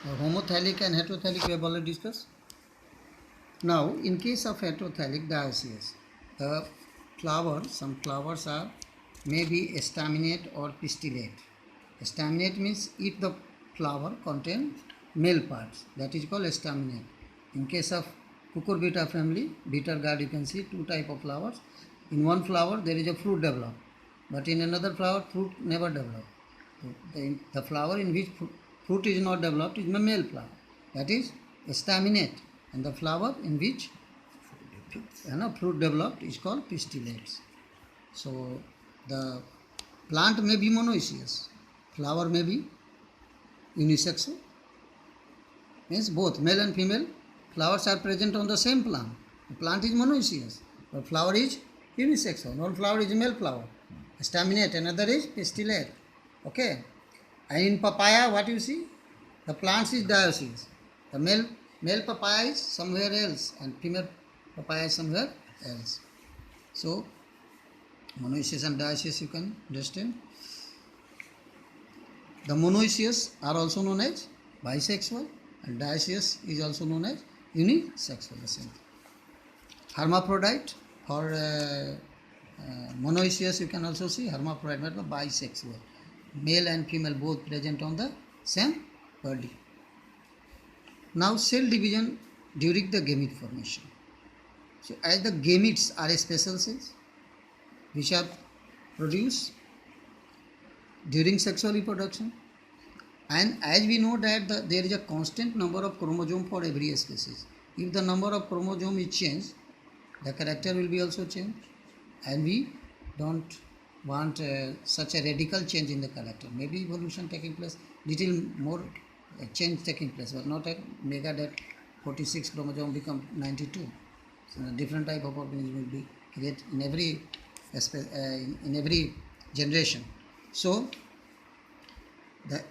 Homothallic and heterothallic we have already discussed. Now, in case of heterothallic dioecious, the flowers, some flowers are maybe staminate or pistillate. Staminate means if the flower contains male parts, that is called staminate. In case of cucurbita family, bitter gourd, you can see two type of flowers. In one flower there is a fruit developed, but in another flower fruit never developed. The flower in which fruit is not developed is a male flower, that is staminate, and the flower in which fruit developed is called pistillates. So the plant may be monoecious, flower may be unisexual, means both male and female flowers are present on the same plant. The plant is monoecious, but flower is unisexual. One flower is a male flower, staminate, another is pistillate. Okay. And in papaya, what you see? The plants is dioecious. The male papaya is somewhere else and female papaya is somewhere else. So, monoecious and dioecious you can understand. The monoecious are also known as bisexual and dioecious is also known as unisexual. The same. Hermaphrodite for monoecious you can also see hermaphrodite, but bisexual. Male and female both present on the same body. Now cell division during the gamete formation. So as the gametes are special cells which are produced during sexual reproduction, and as we know that there is a constant number of chromosome for every species. If the number of chromosome is changed, the character will be also changed, and we don't want such a radical change in the character. Maybe evolution taking place, little more change taking place, but not a mega that 46 chromosome become 92. So a different type of organism will be created in every generation. So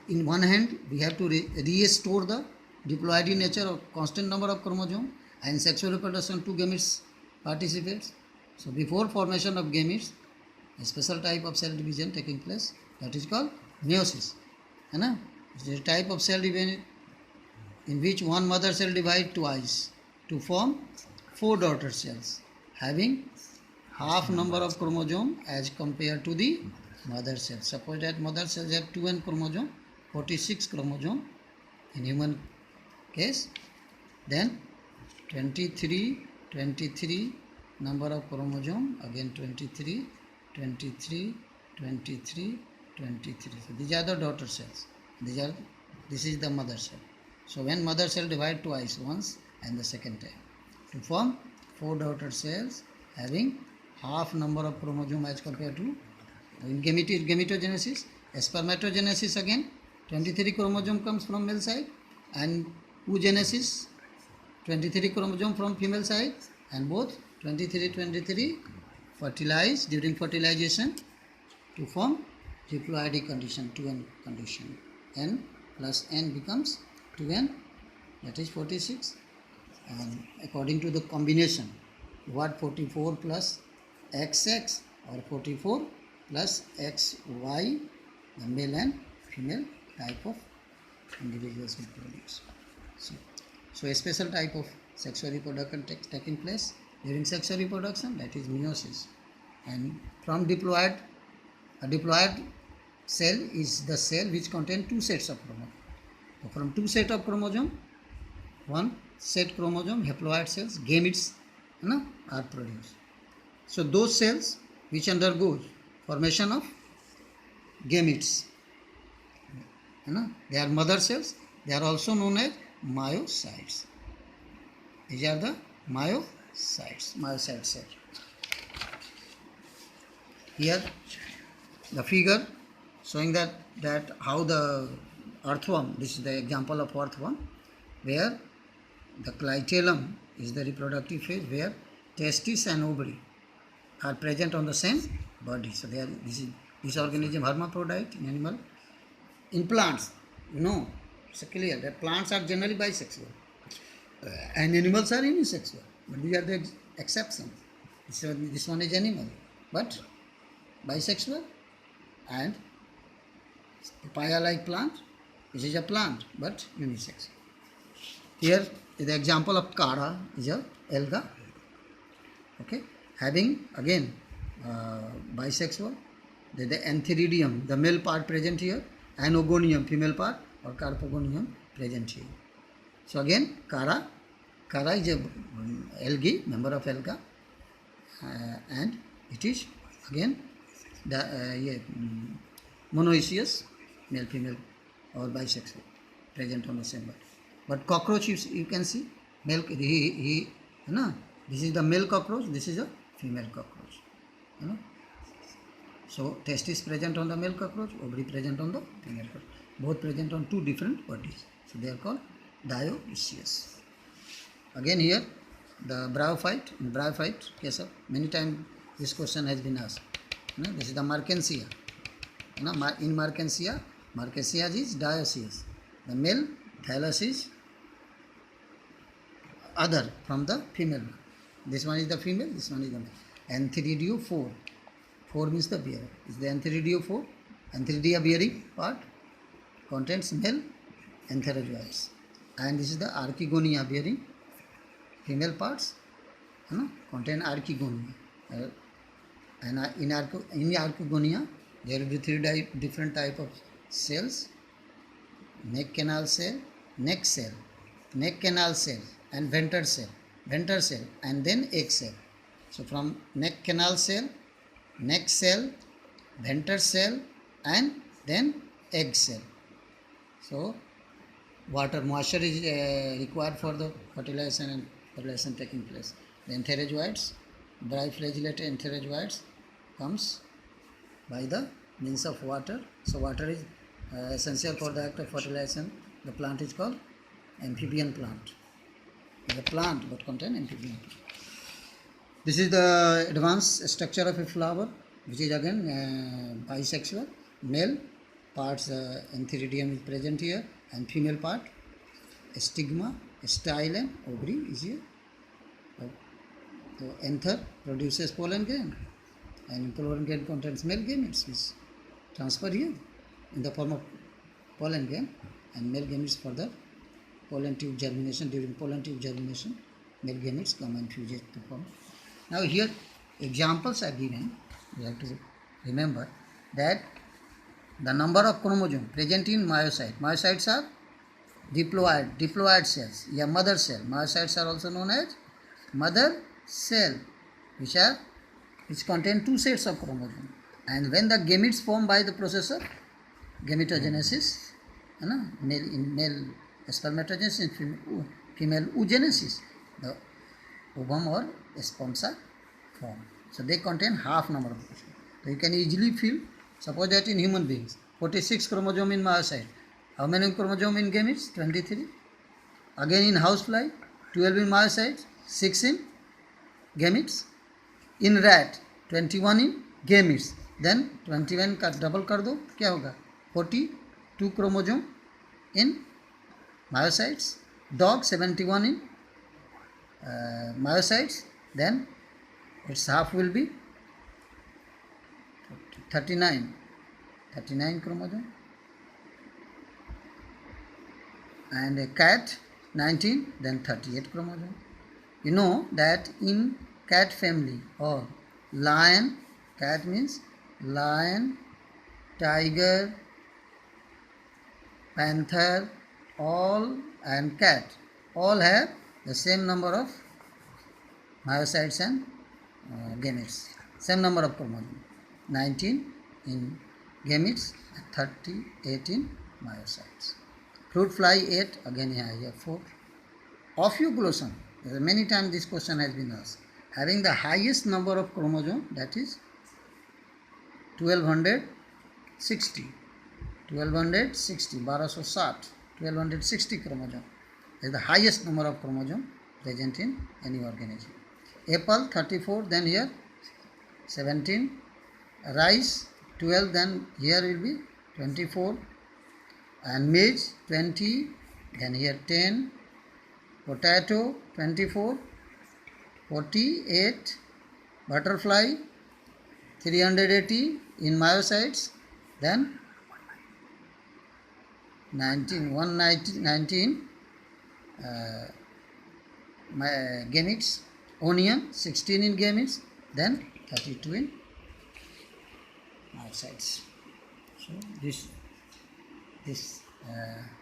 in one hand we have to restore the diploidy nature of constant number of chromosome, and sexual reproduction two gametes participates. So before formation of gametes, a special type of cell division taking place, that is called meiosis. It is a type of cell division in which one mother cell divides twice to form 4 daughter cells having half number of chromosome as compared to the mother cell. Suppose that mother cells have 2n chromosome, 46 chromosome in human case, then 23 number of chromosome, again 23, 23, 23, 23. So these are the daughter cells. This is the mother cell. So when mother cell divide twice, once and the second time, to form 4 daughter cells having half number of chromosome as compared to in gametogenesis. Spermatogenesis again 23 chromosome comes from male side, and oogenesis 23 chromosome from female side, and both 23 fertilize during fertilization to form diploidy condition, 2n condition. N plus n becomes 2n, that is 46, and according to the combination, what 44 plus XX or 44 plus XY, the male and female type of individuals will produce. So a special type of sexual reproduction taking place during sexual reproduction, that is meiosis. And from diploid, a diploid cell is the cell which contains 2 sets of chromosome. So from 2 sets of chromosome, 1 set chromosome, haploid cells, gametes are produced. So those cells which undergoes formation of gametes, they are mother cells. They are also known as myocytes. These are the myocyte cells. Here the figure showing that how the earthworm, this is the example of earthworm, where the clitellum is the reproductive phase, where testis and ovary are present on the same body. So this organism hermaphrodite in animal. In plants, it's clear that plants are generally bisexual and animals are unisexual, but these are the exceptions. This one is animal, but bisexual, and papaya like plant This is a plant, but unisex. Here is the example of Kara is a alga. Okay, having again bisexual. The Antheridium, the male part present here, and Ogonium, female part, or Carpogonium present here. So again, Kara is a algae, member of alga, and it is again the monoecious, male, female, or bisexual, present on the same body. But cockroach, you can see, male, this is the male cockroach, this is a female cockroach. So testis present on the male cockroach, ovary present on the female cockroach. Both present on two different bodies. So they are called dioecious. Again here, the bryophyte. In bryophyte case of many times this question has been asked. This is the Mertensia. In Mertensia is dioecious. The male thallus is other from the female. This one is the female, this one is the male. Antheridio 4. 4 means the bearer. Is the Antheridio 4. Antheridia bearing part contains male antherozoites. And this is the Archegonia bearing female parts contain Archegonia. And in Archegonia there will be three different type of cells: neck canal cell, neck canal cell, and venter cell, and then egg cell. So from neck canal cell, neck cell, venter cell, and then egg cell. So water moisture is required for the fertilization and fertilization taking place. The entherozoites, biflagellated entherozoites comes by the means of water. So water is essential for the act of fertilization. The plant is called amphibian plant. It's a plant but contain amphibian plant. This is the advanced structure of a flower, which is again bisexual. Male parts antheridium is present here, and female part stigma, style, ovary is here. So anther produces pollen grain, and pollen grain contains male gametes, which transfer here in the form of pollen grain, and male gametes further pollen tube germination. During pollen tube germination, male gametes come and fuse to form. Now here examples are given. You have to remember that the number of chromosomes present in myocyte. Myocytes are diploid cells, mother cell. Myocytes are also known as mother cell, which contain two sets of chromosomes. And when the gametes formed by the process of gametogenesis, male spermatogenesis, female oogenesis, the ovum or sperms are formed. So they contain half number of chromosomes. So you can easily feel, suppose that in human beings, 46 chromosome in myocyte. How many chromosome in gametes? 23. Again in housefly, 12 in myocytes, 6 in gametes. In rat, 21 in gametes. Then 21 का double कर दो, क्या होगा? 42 chromosome in myocytes. Dog 71 in myocytes. Then its half will be 39 chromosome. And a cat 19, then 38 chromosome. You know that in cat family or lion, cat means lion, tiger, panther, all and cat all have the same number of myocytes and gametes, same number of chromosomes, 19 in gametes and 38 in myocytes. Fruit fly 8, again here 4. Ophioglossom, many times this question has been asked, having the highest number of chromosomes, that is 1260, 1260 chromosome is the highest number of chromosomes present in any organism. Apple 34, then here 17, rice 12, then here will be 24, and maize 20, then here 10, potato 24, 48, butterfly 380 in myocytes, then 19 gametes, onion 16 in gametes, then 32 in outsides. So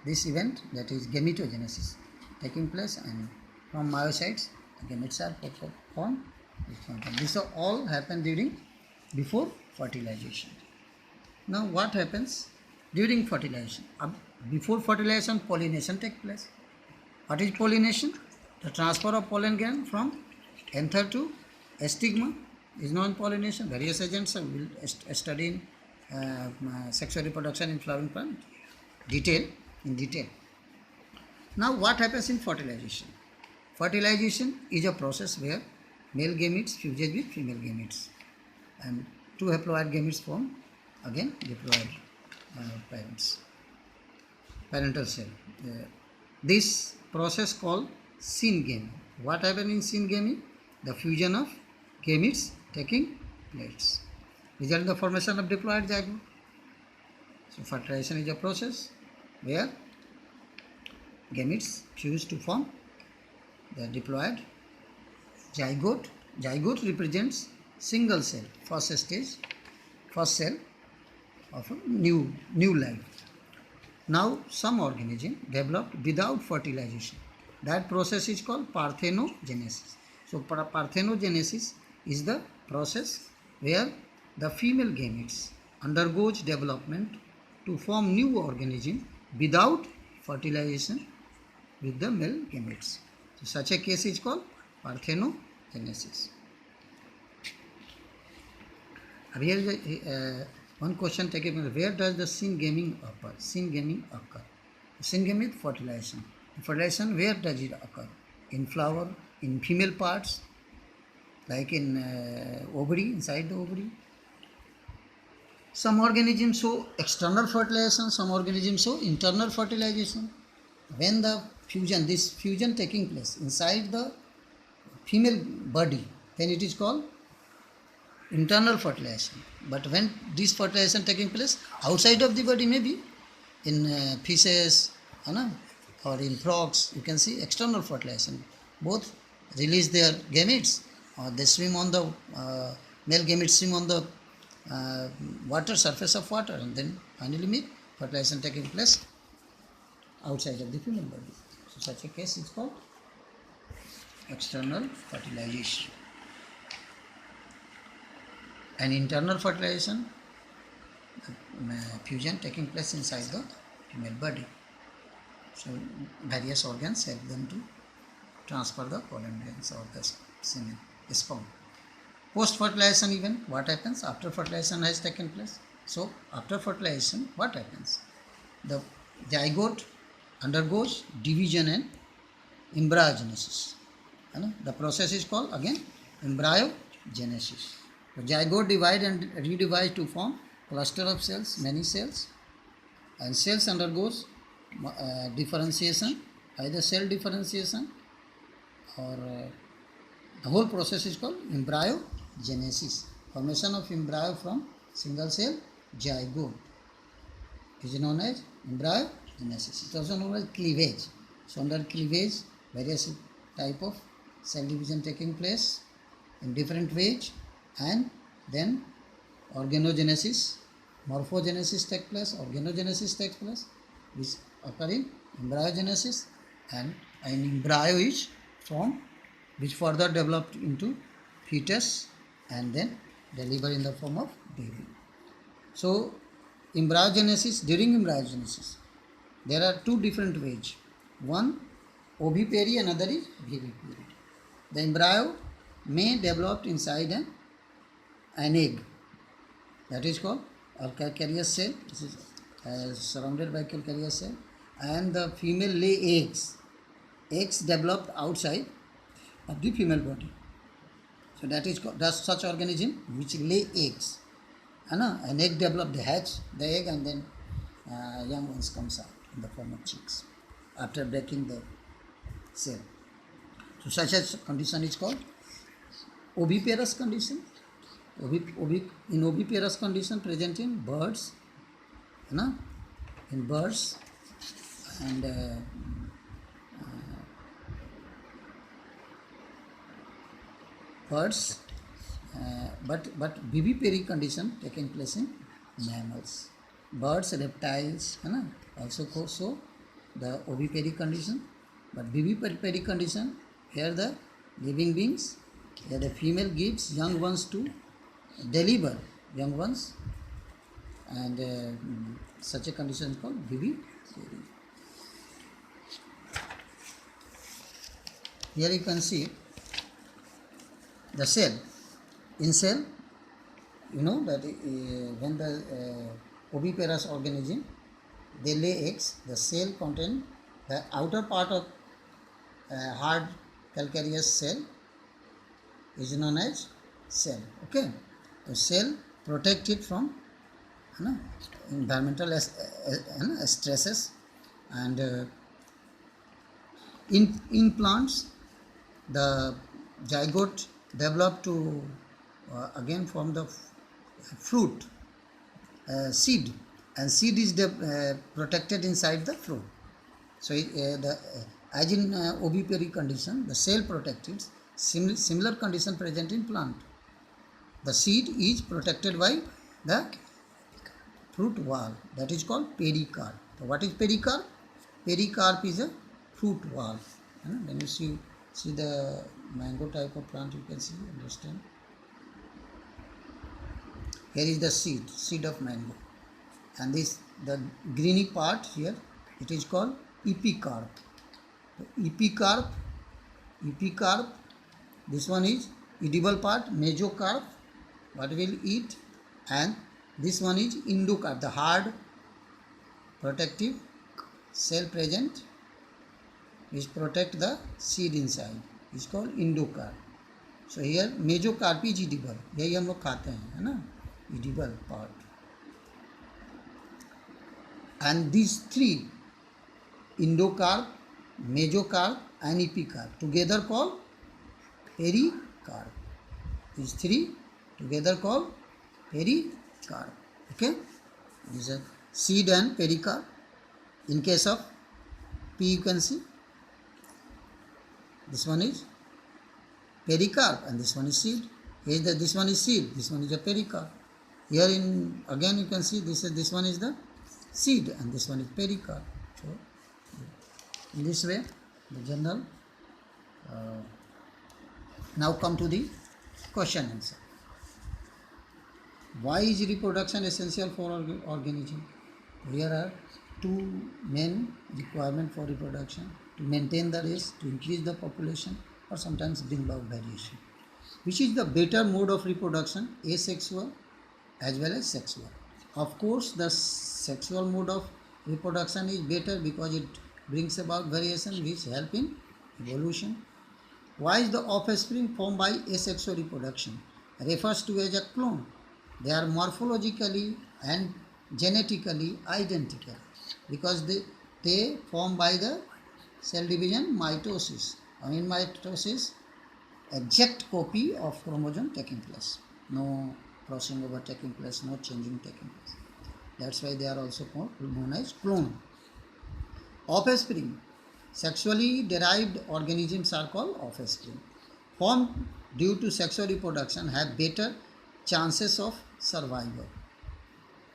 this event, that is gametogenesis, taking place, and from myocytes the gametes are formed. This all happen before fertilization. Now what happens during fertilization? Before fertilization, pollination takes place. What is pollination? The transfer of pollen grain from anther to stigma is known pollination. Various agents we will study in sexual reproduction in flowering plant in detail. Now what happens in fertilization? Fertilization is a process where male gametes fuses with female gametes, and two haploid gametes form again diploid parental cell. This process called syngamy. What happens in syngamy? The fusion of gametes taking place, result in the formation of diploid zygote. So fertilization is a process where gametes fuse to form the diploid zygote. Zygote represents single cell, first cell of a new life. Now some organism developed without fertilization. That process is called parthenogenesis. So parthenogenesis is the process where the female gametes undergoes development to form new organism without fertilization with the male gametes. So such a case is called parthenogenesis. Here is one question taken: where does the syngamy occur? Syngamy occur. Syngamy is fertilization. Fertilization, where does it occur? In flower, in female parts, like in ovary, inside the ovary. Some organisms show external fertilization, some organisms show internal fertilization. When the this fusion taking place inside the female body, then it is called internal fertilization. But when this fertilization taking place outside of the body, maybe in fishes, or in frogs, you can see external fertilization. Both release their gametes, or they swim on the male gametes swim on the water, surface of water, and then finally meet fertilization taking place outside of the female body. So such a case is called external fertilization. And internal fertilization, fusion taking place inside the female body. So various organs help them to transfer the pollen grains or the semen, sperm. Post-fertilization event, what happens after fertilization has taken place? So after fertilization, what happens? The zygote undergoes division and embryogenesis. The process is called again embryogenesis. The zygote divide and redivide to form cluster of cells, many cells, and cells undergoes differentiation, either cell differentiation or the whole process is called embryogenesis. Formation of embryo from single cell zygote is known as embryogenesis. It is also known as cleavage. So under cleavage, various type of cell division taking place in different ways, and then organogenesis, morphogenesis takes place, organogenesis takes place, which occur in embryogenesis, and an embryo is formed, which further developed into fetus and then deliver in the form of baby. So embryogenesis, during embryogenesis, there are two different ways. One ovipary, another is vivipary. The embryo may develop inside an egg, that is called calcareous cell. This is surrounded by calcareous cell, and the female lay eggs. Eggs developed outside of the female body. So that is called, that's such organism which lay eggs. An egg developed, they hatch the egg, and then young ones comes out in the form of chicks after breaking the cell. So such a condition is called oviparous condition. In oviparous condition present in birds, in birds, and birds, but vivipary condition taking place in mammals, birds, reptiles, है ना, also so the ovipary condition, but vivipary condition, here the living beings, here the female gives young ones to deliver young ones, and such a condition is called vivipary. Here you can see the cell. In cell, you know that when the oviparous organism, they lay eggs, the cell contain the outer part of hard calcareous cell is known as cell. Okay, so cell protect it from environmental stresses, and in plants the zygote develop to again form the fruit, seed, and seed is protected inside the fruit. So as in ovipary condition, the cell protected, similar condition present in plant. The seed is protected by the fruit wall, that is called pericarp. So what is pericarp? Pericarp is a fruit wall. When you see the mango type of plant, you can see, understand. Here is the seed of mango, and this the greeny part here, it is called epicarp. Epicarp, this one is edible part, mesocarp, what will eat, and this one is endocarp, the hard protective cell present which protect the seed inside, is called endocarp. So here mesocarp is edible, यही हम लोग खाते हैं, है ना, edible part. And these three, endocarp, mesocarp and epicarp, together called pericarp. These three together called pericarp. Okay, these are seed and pericarp. In case of P, you can see this one is pericarp and this one is seed. Here this one is seed, this one is a pericarp. Here in again you can see this one is the seed and this one is pericarp. So in this way the general. Now come to the question answer. Why is reproduction essential for organism? Here are two main requirements for reproduction: to maintain the race, to increase the population, or sometimes bring about variation. Which is the better mode of reproduction, asexual as well as sexual? Of course, the sexual mode of reproduction is better because it brings about variation which help in evolution. Why is the offspring formed by asexual reproduction refers to as a clone? They are morphologically and genetically identical because they form by the cell division mitosis. And in mitosis, exact copy of chromosome taking place. No crossing over taking place, no changing taking place. That's why they are also known as clone. Offspring. Sexually derived organisms are called offspring. Formed due to sexual reproduction have better chances of survival.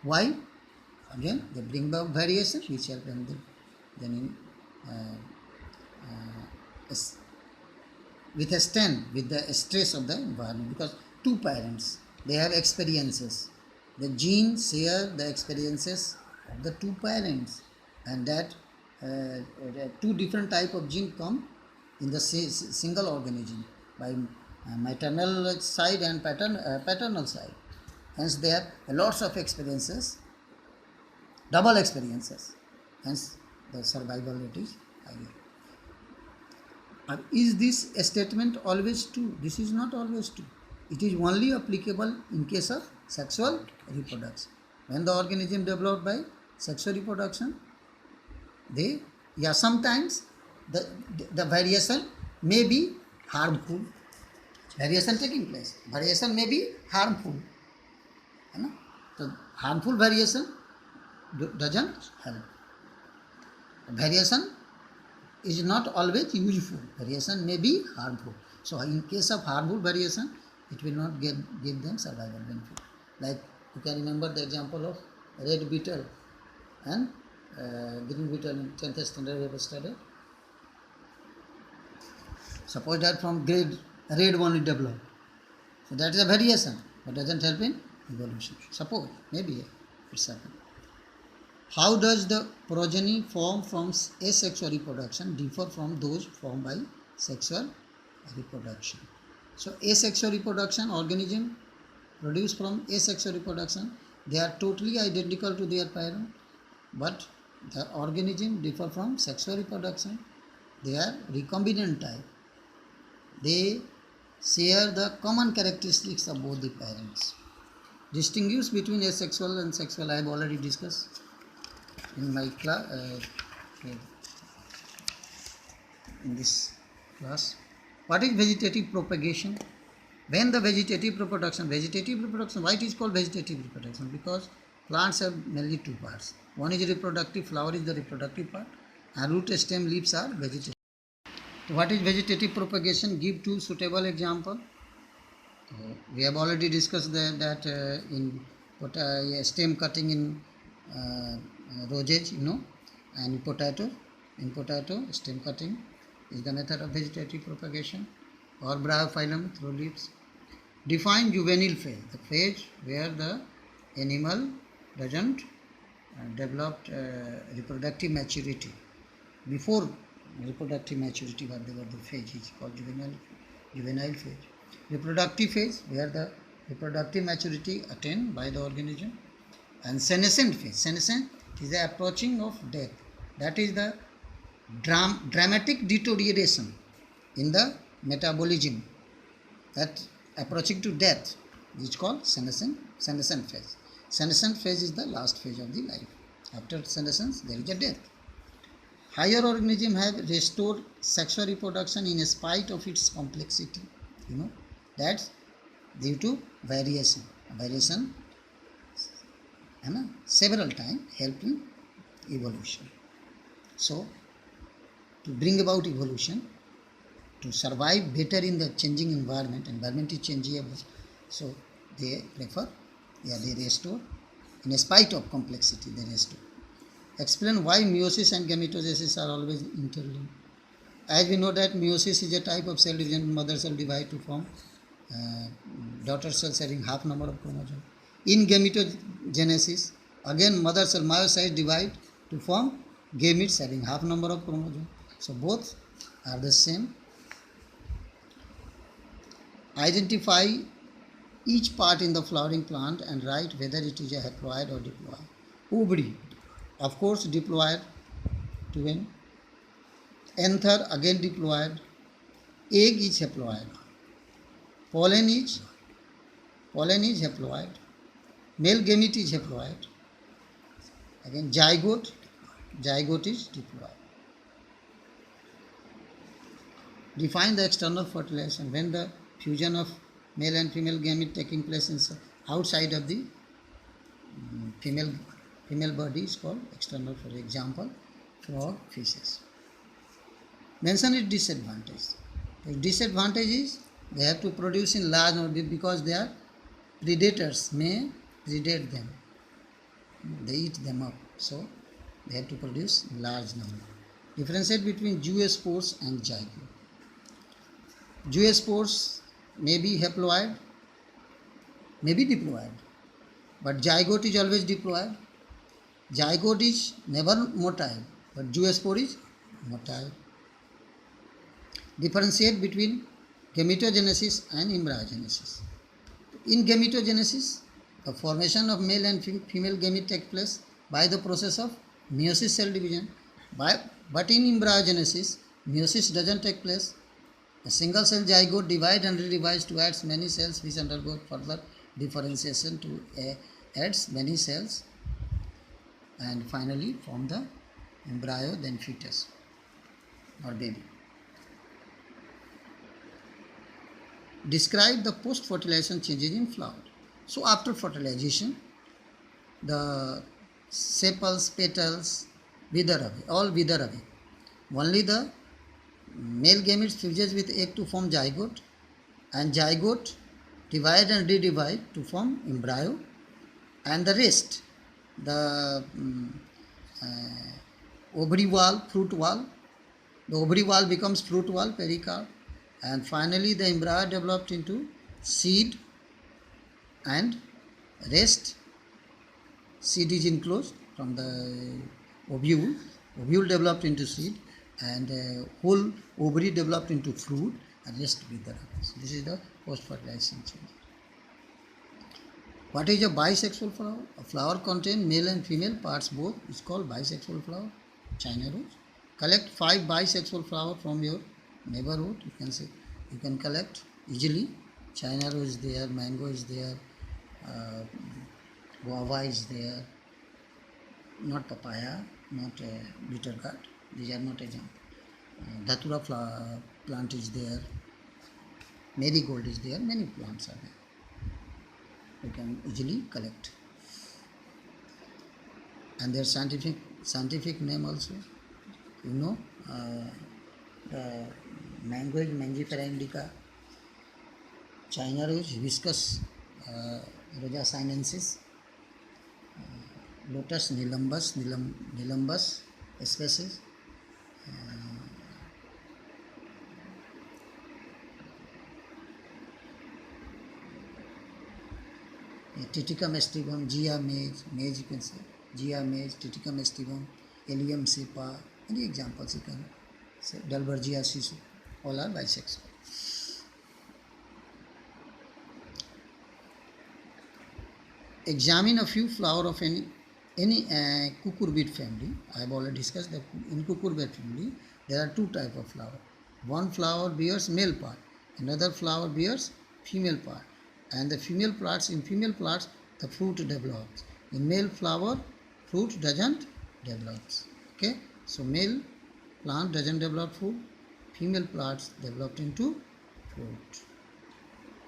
Why? Again, they bring about variation which help them then withstand with the stress of the environment, because two parents, they have experiences. The genes share the experiences of the two parents, and that two different type of gene come in the single organism by maternal side and paternal side. Hence they have lots of experiences, double experiences. Hence the survival rate is higher. Is this a statement always true? This is not always true. It is only applicable in case of sexual reproduction. When the organism developed by sexual reproduction, sometimes the variation may be harmful. Variation taking place. Variation may be harmful. So harmful variation doesn't help. Variation is not always useful. Variation may be harmful. So in case of harmful variation, it will not give them survival benefit. Like you can remember the example of red beetle and green beetle in 10th standard we have studied. Suppose that from grade red one will develop. So that is a variation, but doesn't help in evolution. Suppose, maybe it's happened. How does the progeny formed from asexual reproduction differ from those formed by sexual reproduction? So asexual reproduction, organism produced from asexual reproduction, they are totally identical to their parent, but the organism differ from sexual reproduction. They are recombinant type. They share the common characteristics of both the parents. Distinguish between asexual and sexual, I have already discussed in my class, in this class. What is vegetative propagation? When the vegetative reproduction, why it is called vegetative reproduction? Because plants have mainly two parts. One is reproductive, flower is the reproductive part, and root, stem, leaves are vegetative. So what is vegetative propagation? Give two suitable example. We have already discussed that in stem cutting in roses, and in potato stem cutting is the method of vegetative propagation, or bryophyllum through leaves. Define juvenile phase, the phase where the animal doesn't develop reproductive maturity. Before reproductive maturity, whatever the phase is called juvenile phase. Reproductive phase, where the reproductive maturity attained by the organism. And senescent phase. Senescent is the approaching of death. That is the dramatic deterioration in the metabolism, that approaching to death is called senescent phase. Senescent phase is the last phase of the life. After senescence, there is a death. Higher organisms have restored sexual reproduction in spite of its complexity. That's due to variation. Variation several times help in evolution. So, to bring about evolution, to survive better in the changing environment is changeable. So, they prefer, they restore. In spite of complexity, they restore. Explain why meiosis and gametogenesis are always interlinked. As we know that meiosis is a type of cell division, mother cell divide to form daughter cells having half number of chromosomes. In gametogenesis, again mother cell myocytes divide to form gametes having half number of chromosomes. So both are the same. Identify each part in the flowering plant and write whether it is a haploid or diploid. Ovary, of course, diploid, twin. Anther, again diploid. Egg is haploid. Pollen is haploid. Male gamete is haploid. Again, zygote is diploid. Define the external fertilization. When the fusion of male and female gamete taking place outside of the female body is called external, for example, frog, fishes. Mention its disadvantage. The disadvantage is they have to produce in large number because their predators may predate them. They eat them up. So they have to produce in large number. Differentiate between zoospores and zygote. Zoospores may be haploid, may be diploid, but zygote is always diploid. Zygote is never motile, but zoospore is motile. Differentiate between gametogenesis and embryogenesis. In gametogenesis, the formation of male and female gamete takes place by the process of meiosis cell division. But in embryogenesis, meiosis doesn't take place. A single cell zygote divides and redivides to add many cells which undergo further differentiation to adds many cells and finally form the embryo, then fetus or baby. Describe the post-fertilization changes in flower. So after fertilization, the sepals, petals, Vidaravi, all Vidaravi. Only the male gametes fuses with egg to form zygote, and zygote divide and redivide to form embryo, and the rest, the ovary wall, fruit wall, the ovary wall becomes fruit wall, pericarp, and finally the embryo developed into seed, and rest seed is enclosed from the ovule, ovule developed into seed, and whole ovary developed into fruit, and rest with the rest. This is the post-fertilization change. What is a bisexual flower? A flower contains male and female parts both. It's called bisexual flower. China rose. Collect 5 bisexual flowers from your neighborhood. You can say you can collect easily. China rose is there, mango is there, guava is there, not papaya, not bitter gourd. These are not examples. Datura plant is there, marigold is there, many plants are there. You can easily collect. And their scientific name also, you know, the mango is Mangifera indica, China rose hibiscus Rosa sinensis, lotus Nilumbus species, Titicum aestivum, Gia maize you can say, Gia maize, Titicum aestivum, Elium cepa, any examples you can say, Dalbergia sisu, all are bisexual. Examine a few flowers of any cucurbit family. I have already discussed that in cucurbit family there are 2 types of flower. One flower bears male part, another flower bears female part, and the female plants, in female plants the fruit develops. In male flower, fruit doesn't develop. Okay, so male plant doesn't develop fruit, female plants developed into fruit.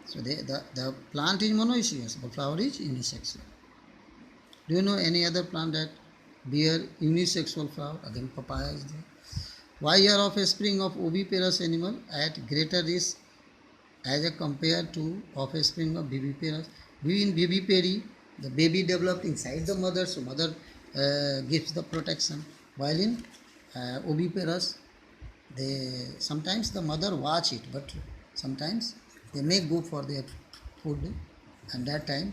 So the plant is monoecious, but flower is unisexual. Do you know any other plant that bear unisexual flower? Again, papaya is there. Why are offspring of oviparous animal at greater risk as compared to offspring of viviparous? In vivipary, the baby developed inside the mother, so mother gives the protection. While in oviparous, sometimes the mother watch it, but sometimes they may go for their food, and that time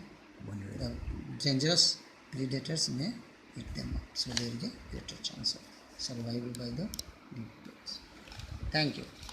the dangerous predators may eat them up. So there is a greater chance of survival by the deep. Thank you.